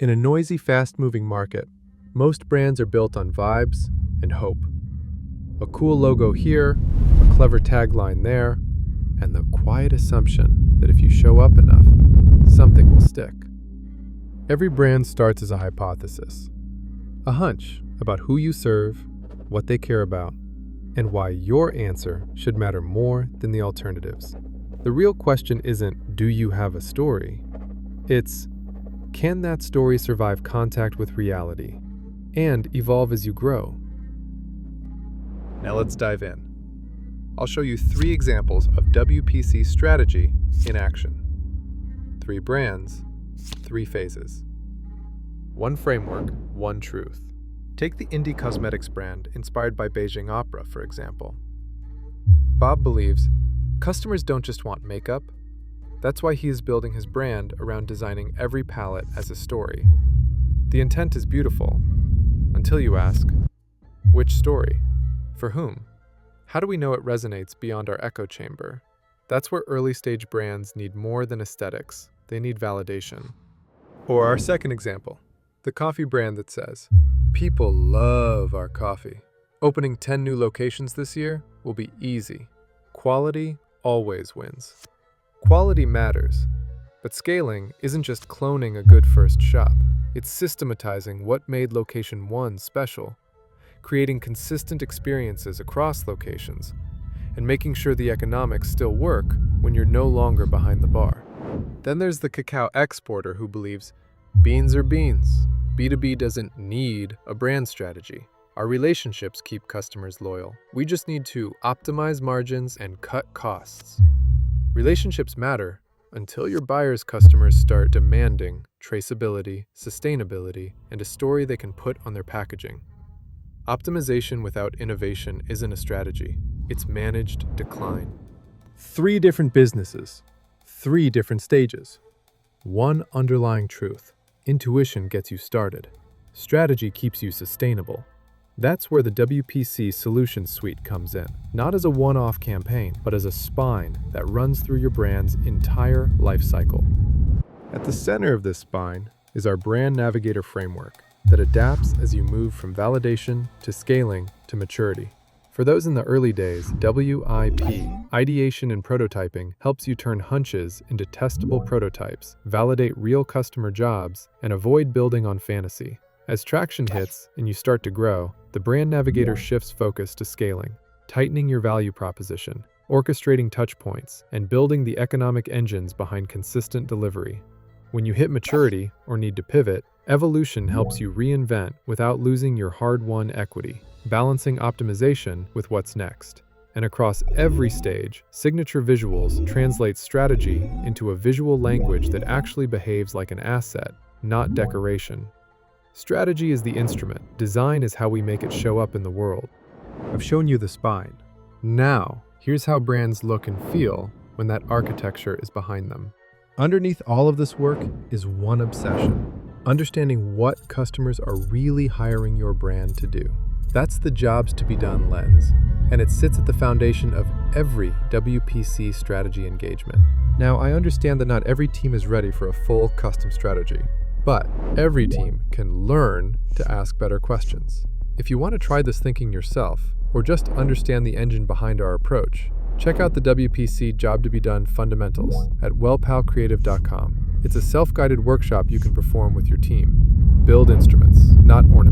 In a noisy, fast-moving market, most brands are built on vibes and hope. A cool logo here, a clever tagline there, and the quiet assumption that if you show up enough, something will stick. Every brand starts as a hypothesis, a hunch about who you serve, what they care about, and why your answer should matter more than the alternatives. The real question isn't, do you have a story? It's, can that story survive contact with reality and evolve as you grow? Now let's dive in. I'll show you 3 examples of WPC strategy in action. 3 brands, 3 phases. 1 framework, 1 truth. Take the indie cosmetics brand inspired by Beijing Opera, for example. Bob believes customers don't just want makeup. That's why he is building his brand around designing every palette as a story. The intent is beautiful, until you ask, which story? For whom? How do we know it resonates beyond our echo chamber? That's where early-stage brands need more than aesthetics. They need validation. Or our second example, the coffee brand that says, people love our coffee. Opening 10 new locations this year will be easy. Quality always wins. Quality matters, but scaling isn't just cloning a good first shop. It's systematizing what made location 1 special, creating consistent experiences across locations, and making sure the economics still work when you're no longer behind the bar. Then there's the Cacao exporter who believes beans are beans. B2B doesn't need a brand strategy. Our relationships keep customers loyal. We just need to optimize margins and cut costs. Relationships matter until your buyer's customers start demanding traceability, sustainability, and a story they can put on their packaging. Optimization without innovation isn't a strategy. It's managed decline. 3 different businesses, 3 different stages. 1 underlying truth. Intuition gets you started. Strategy keeps you sustainable. That's where the WPC Solution Suite comes in, not as a one-off campaign, but as a spine that runs through your brand's entire lifecycle. At the center of this spine is our brand Navigator framework that adapts as you move from validation to scaling to maturity. For those in the early days, WIP, ideation and prototyping, helps you turn hunches into testable prototypes, validate real customer jobs, and avoid building on fantasy. As traction hits and you start to grow, the Brand Navigator shifts focus to scaling, tightening your value proposition, orchestrating touch points, and building the economic engines behind consistent delivery. When you hit maturity or need to pivot, evolution helps you reinvent without losing your hard-won equity, balancing optimization with what's next. And across every stage, Signature Visuals translates strategy into a visual language that actually behaves like an asset, not decoration. Strategy is the instrument. Design is how we make it show up in the world. I've shown you the spine. Now, here's how brands look and feel when that architecture is behind them. Underneath all of this work is one obsession: understanding what customers are really hiring your brand to do. That's the jobs to be done lens, and it sits at the foundation of every WPC strategy engagement. Now, I understand that not every team is ready for a full custom strategy, but every team can learn to ask better questions. If you want to try this thinking yourself, or just understand the engine behind our approach, check out the WPC Job to Be Done Fundamentals at wellpalcreative.com. It's a self-guided workshop you can perform with your team. Build instruments, not ornaments.